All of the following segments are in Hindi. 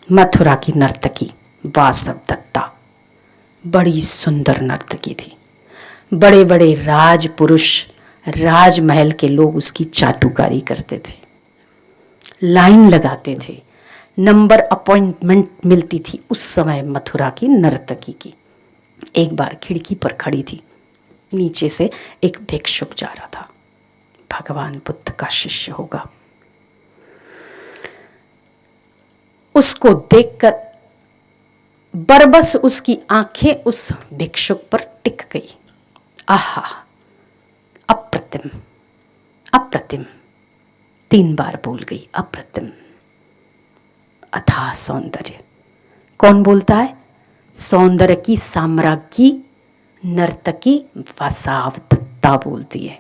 मथुरा की नर्तकी वासव दत्ता बड़ी सुंदर नर्तकी थी। बड़े बड़े राजपुरुष, राजमहल के लोग उसकी चाटुकारी करते थे, लाइन लगाते थे, नंबर अपॉइंटमेंट मिलती थी उस समय मथुरा की नर्तकी की। एक बार खिड़की पर खड़ी थी, नीचे से एक भिक्षुक जा रहा था, भगवान बुद्ध का शिष्य होगा। उसको देखकर बरबस उसकी आंखें उस भिक्षुक पर टिक गई। आहा, अप्रतिम अप्रतिम, 3 बार बोल गई, अप्रतिम, अथाह सौंदर्य। कौन बोलता है? सौंदर्य की साम्राज्ञी नर्तकी वासव दत्ता बोलती है,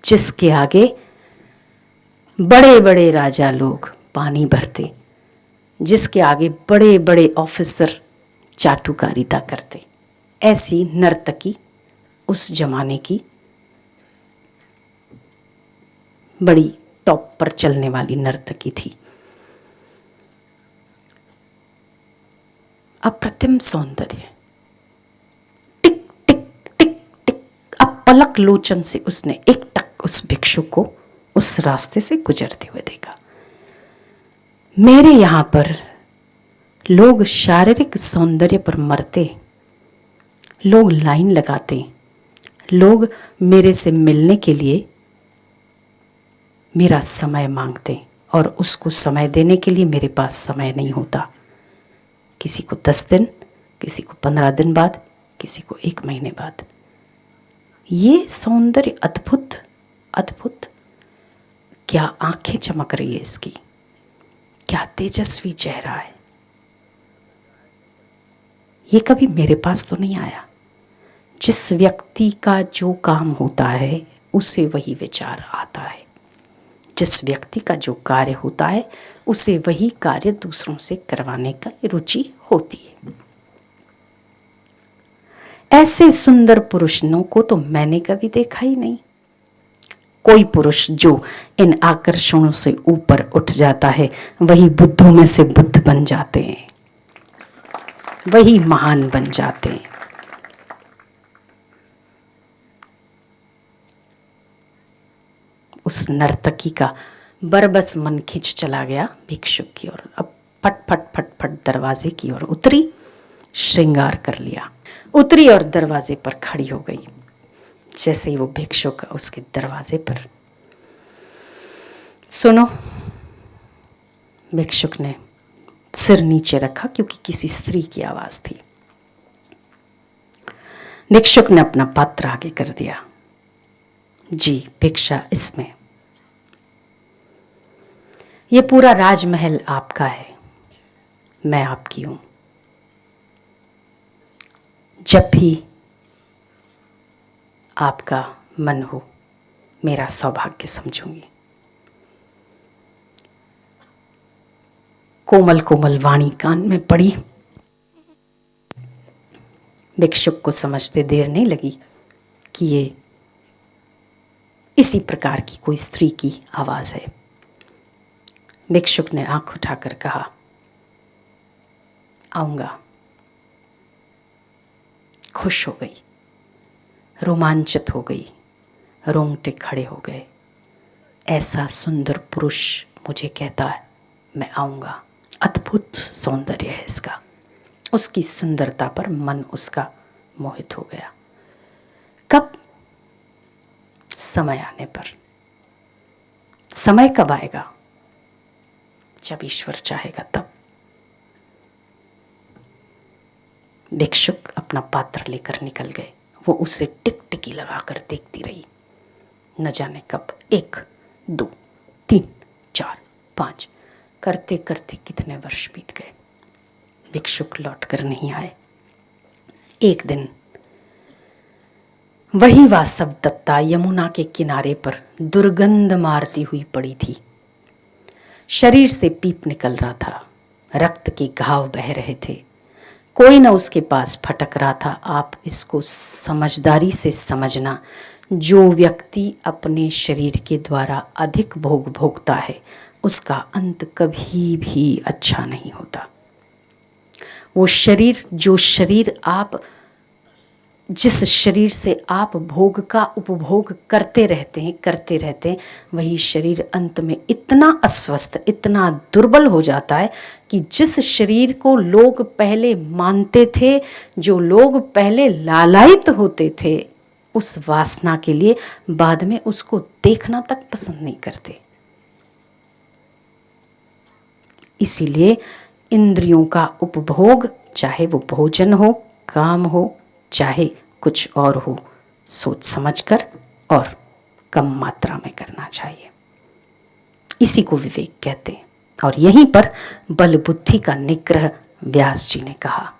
जिसके आगे बड़े बड़े राजा लोग पानी भरते, जिसके आगे बड़े बड़े ऑफिसर चाटुकारिता करते। ऐसी नर्तकी उस जमाने की बड़ी टॉप पर चलने वाली नर्तकी थी। अप्रतिम सौंदर्य, टिक टिक टिक टिक। अब पलक लोचन से उसने एक टक उस भिक्षु को उस रास्ते से गुजरते हुए देखा। मेरे यहां पर लोग शारीरिक सौंदर्य पर मरते, लोग लाइन लगाते, लोग मेरे से मिलने के लिए मेरा समय मांगते, और उसको समय देने के लिए मेरे पास समय नहीं होता। किसी को 10 दिन, किसी को 15 दिन बाद, किसी को 1 महीने बाद। ये सौंदर्य अद्भुत अद्भुत, क्या आंखें चमक रही है इसकी, क्या तेजस्वी चेहरा है। ये कभी मेरे पास तो नहीं आया। जिस व्यक्ति का जो काम होता है उसे वही विचार आता है, जिस व्यक्ति का जो कार्य होता है उसे वही कार्य दूसरों से करवाने का रुचि होती है। ऐसे सुंदर पुरुषों को तो मैंने कभी देखा ही नहीं। कोई पुरुष जो इन आकर्षणों से ऊपर उठ जाता है वही बुद्धों में से बुद्ध बन जाते हैं, वही महान बन जाते हैं। उस नर्तकी का बरबस मन खिंच चला गया भिक्षुक की ओर। अब फट फट फट फट दरवाजे की ओर उतरी, श्रृंगार कर लिया, उतरी और दरवाजे पर खड़ी हो गई। जैसे ही वो भिक्षुक उसके दरवाजे पर, सुनो, भिक्षुक ने सिर नीचे रखा क्योंकि किसी स्त्री की आवाज थी। भिक्षुक ने अपना पात्र आगे कर दिया। जी, भिक्षा इसमें। ये पूरा राजमहल आपका है, मैं आपकी हूं। जब भी आपका मन हो मेरा सौभाग्य समझूंगी। कोमल कोमल वाणी कान में पड़ी। भिक्षुक को समझते देर नहीं लगी कि ये इसी प्रकार की कोई स्त्री की आवाज है। भिक्षुक ने आंख उठाकर कहा, आऊंगा। खुश हो गई, रोमांचित हो गई, रोंगटे खड़े हो गए। ऐसा सुंदर पुरुष मुझे कहता है मैं आऊंगा। अद्भुत सौंदर्य है इसका। उसकी सुंदरता पर मन उसका मोहित हो गया। कब? समय आने पर। समय कब आएगा? जब ईश्वर चाहेगा तब। भिक्षुक अपना पात्र लेकर निकल गए। वो उसे टिकटिकी लगाकर देखती रही। न जाने कब 1, 2, 3, 4, 5 करते करते कितने वर्ष बीत गए। भिक्षुक लौटकर नहीं आए। एक दिन वही वासव दत्ता यमुना के किनारे पर दुर्गंध मारती हुई पड़ी थी। शरीर से पीप निकल रहा था, रक्त के घाव बह रहे थे। कोई न उसके पास फटक रहा था। आप इसको समझदारी से समझना, जो व्यक्ति अपने शरीर के द्वारा अधिक भोग भोगता है उसका अंत कभी भी अच्छा नहीं होता। वो शरीर, जो शरीर आप, जिस शरीर से आप भोग का उपभोग करते रहते हैं, वही शरीर अंत में इतना अस्वस्थ, इतना दुर्बल हो जाता है कि जिस शरीर को लोग पहले मानते थे, जो लोग पहले लालायित होते थे उस वासना के लिए, बाद में उसको देखना तक पसंद नहीं करते। इसीलिए इंद्रियों का उपभोग, चाहे वो भोजन हो, काम हो, चाहे कुछ और हो, सोच समझकर और कम मात्रा में करना चाहिए। इसी को विवेक कहते हैं। और यहीं पर बल बुद्धि का निग्रह, व्यास जी ने कहा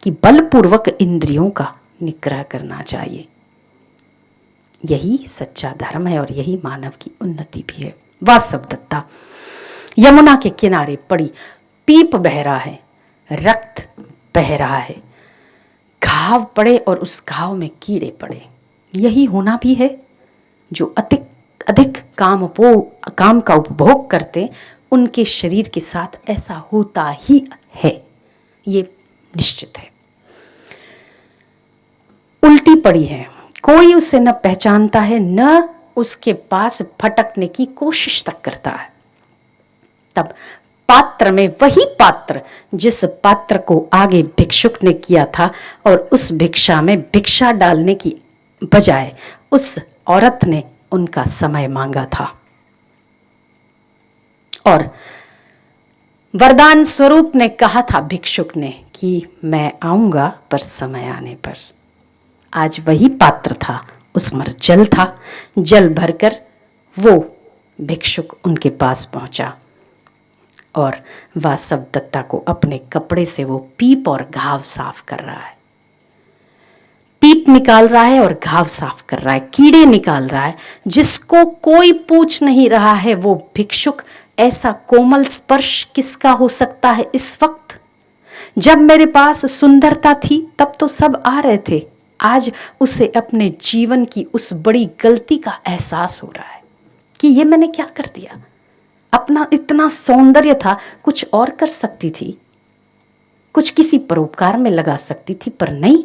कि बलपूर्वक इंद्रियों का निग्रह करना चाहिए। यही सच्चा धर्म है और यही मानव की उन्नति भी है। वासवदत्ता यमुना के किनारे पड़ी, पीप बह रहा है, रक्त बह रहा है, घाव पड़े और उस घाव में कीड़े पड़े। यही होना भी है। जो अधिक काम का उपभोग करते, उनके शरीर के साथ ऐसा होता ही है, ये निश्चित है। उल्टी पड़ी है, कोई उसे न पहचानता है, न उसके पास फटकने की कोशिश तक करता है। तब पात्र में, वही पात्र जिस पात्र को आगे भिक्षुक ने किया था और उस भिक्षा में भिक्षा डालने की बजाय उस औरत ने उनका समय मांगा था और वरदान स्वरूप ने कहा था भिक्षुक ने कि मैं आऊंगा पर समय आने पर। आज वही पात्र था, उसमें जल था, जल भरकर वो भिक्षुक उनके पास पहुंचा और वासवदत्ता को अपने कपड़े से वो पीप और घाव साफ कर रहा है। पीप निकाल रहा है और घाव साफ कर रहा है, कीड़े निकाल रहा है। जिसको कोई पूछ नहीं रहा है वो भिक्षुक, ऐसा कोमल स्पर्श किसका हो सकता है इस वक्त? जब मेरे पास सुंदरता थी तब तो सब आ रहे थे, आज उसे अपने जीवन की उस बड़ी गलती का एहसास हो रहा है कि ये मैंने क्या कर दिया। अपना इतना सौंदर्य था, कुछ और कर सकती थी, कुछ किसी परोपकार में लगा सकती थी, पर नहीं।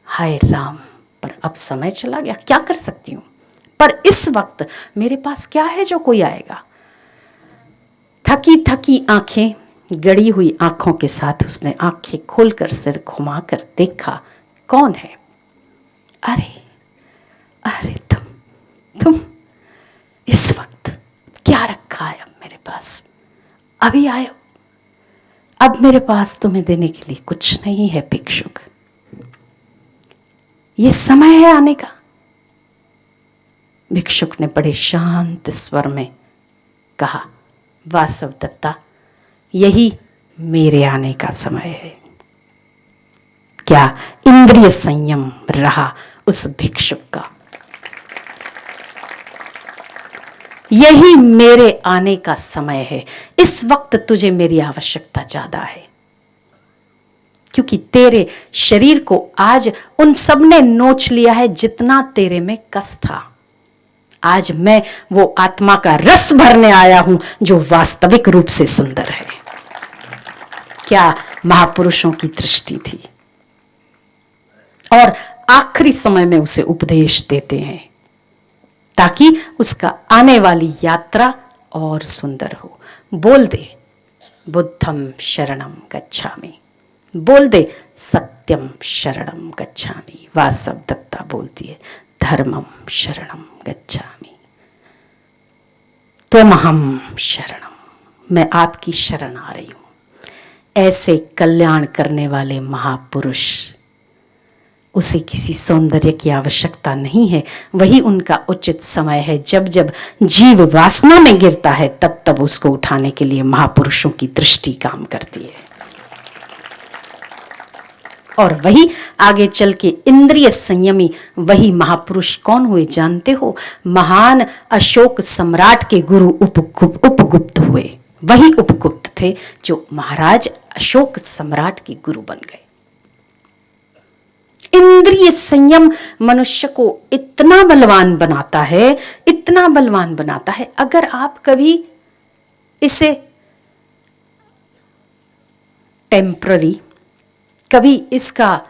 हाय राम, पर अब समय चला गया, क्या कर सकती हूं। पर इस वक्त मेरे पास क्या है जो कोई आएगा। थकी थकी आंखें, गड़ी हुई आंखों के साथ उसने आंखें खोलकर सिर घुमाकर देखा, कौन है? अरे अरे तुम इस वक्त क्या रखा है अब मेरे पास? अभी आए हो, अब मेरे पास तुम्हें देने के लिए कुछ नहीं है भिक्षुक। ये समय है आने का। भिक्षुक ने बड़े शांत स्वर में कहा, वासवदत्ता, यही मेरे आने का समय है। क्या इंद्रिय संयम रहा उस भिक्षुक का। यही मेरे आने का समय है। इस वक्त तुझे मेरी आवश्यकता ज्यादा है, क्योंकि तेरे शरीर को आज उन सब ने नोच लिया है जितना तेरे में कस था। आज मैं वो आत्मा का रस भरने आया हूं जो वास्तविक रूप से सुंदर है। क्या महापुरुषों की दृष्टि थी। और आखिरी समय में उसे उपदेश देते हैं ताकि उसका आने वाली यात्रा और सुंदर हो। बोल दे बुद्धम शरणम गच्छामि, बोल दे सत्यम शरणम गच्छामि। वासवदत्ता बोलती है धर्मम शरणम गच्छामि, त्वमहं शरणम, मैं आपकी शरण आ रही हूं। ऐसे कल्याण करने वाले महापुरुष, उसे किसी सौंदर्य की आवश्यकता नहीं है। वही उनका उचित समय है। जब जब जीव वासना में गिरता है तब तब उसको उठाने के लिए महापुरुषों की दृष्टि काम करती है। और वही आगे चल के इंद्रिय संयमी वही महापुरुष कौन हुए जानते हो? महान अशोक सम्राट के गुरु उपगुप्त हुए। वही उपगुप्त थे जो महाराज अशोक सम्राट के गुरु बन गए। इंद्रिय संयम मनुष्य को इतना बलवान बनाता है, इतना बलवान बनाता है। अगर आप कभी इसे टेम्पररी। कभी इसका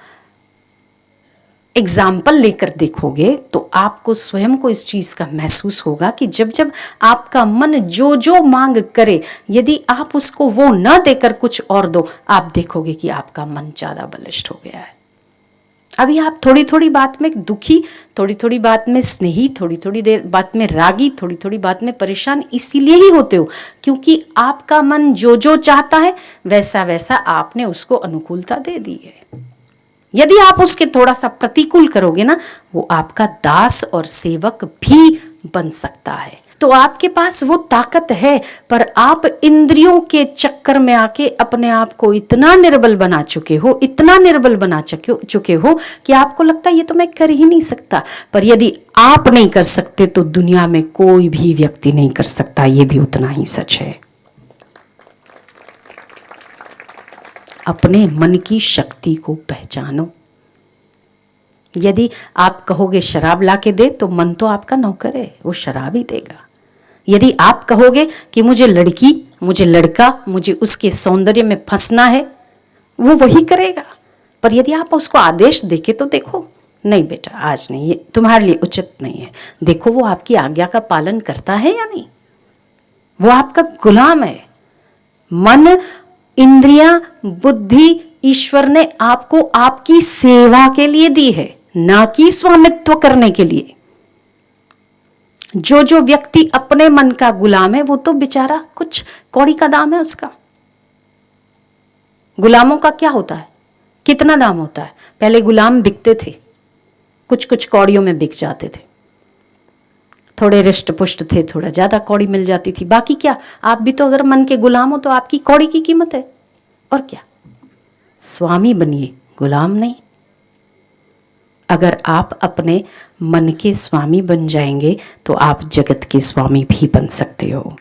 एग्जाम्पल लेकर देखोगे तो आपको स्वयं को इस चीज का महसूस होगा कि जब जब आपका मन जो जो मांग करे, यदि आप उसको वो न देकर कुछ और दो, आप देखोगे कि आपका मन ज्यादा बलिष्ठ हो गया है। अभी आप थोड़ी थोड़ी बात में दुखी, थोड़ी थोड़ी बात में स्नेही, थोड़ी थोड़ी देर बात में रागी, थोड़ी थोड़ी बात में परेशान इसीलिए ही होते हो क्योंकि आपका मन जो जो चाहता है वैसा वैसा आपने उसको अनुकूलता दे दी है। यदि आप उसके थोड़ा सा प्रतिकूल करोगे ना, वो आपका दास और सेवक भी बन सकता है। तो आपके पास वो ताकत है, पर आप इंद्रियों के चक्कर में आके अपने आप को इतना निर्बल बना चुके हो, इतना निर्बल बना चुके हो कि आपको लगता है ये तो मैं कर ही नहीं सकता। पर यदि आप नहीं कर सकते तो दुनिया में कोई भी व्यक्ति नहीं कर सकता, ये भी उतना ही सच है। अपने मन की शक्ति को पहचानो। यदि आप कहोगे शराब ला के दे, तो मन तो आपका नौकर है, वो शराब ही देगा। यदि आप कहोगे कि मुझे लड़की, मुझे लड़का, मुझे उसके सौंदर्य में फंसना है, वो वही करेगा। पर यदि आप उसको आदेश देके तो देखो, नहीं बेटा आज नहीं, ये तुम्हारे लिए उचित नहीं है, देखो वो आपकी आज्ञा का पालन करता है या नहीं। वो आपका गुलाम है। मन, इंद्रियां, बुद्धि ईश्वर ने आपको आपकी सेवा के लिए दी है, ना कि स्वामित्व करने के लिए। जो जो व्यक्ति अपने मन का गुलाम है वो तो बेचारा कुछ कौड़ी का दाम है उसका। गुलामों का क्या होता है, कितना दाम होता है? पहले गुलाम बिकते थे, कुछ कुछ कौड़ियों में बिक जाते थे। थोड़े रिष्ट पुष्ट थे, थोड़ा ज्यादा कौड़ी मिल जाती थी, बाकी क्या, आप भी तो अगर मन के गुलाम हो तो आपकी कौड़ी की कीमत है। और क्या, स्वामी बनिए, गुलाम नहीं। अगर आप अपने मन के स्वामी बन जाएंगे तो आप जगत के स्वामी भी बन सकते हो।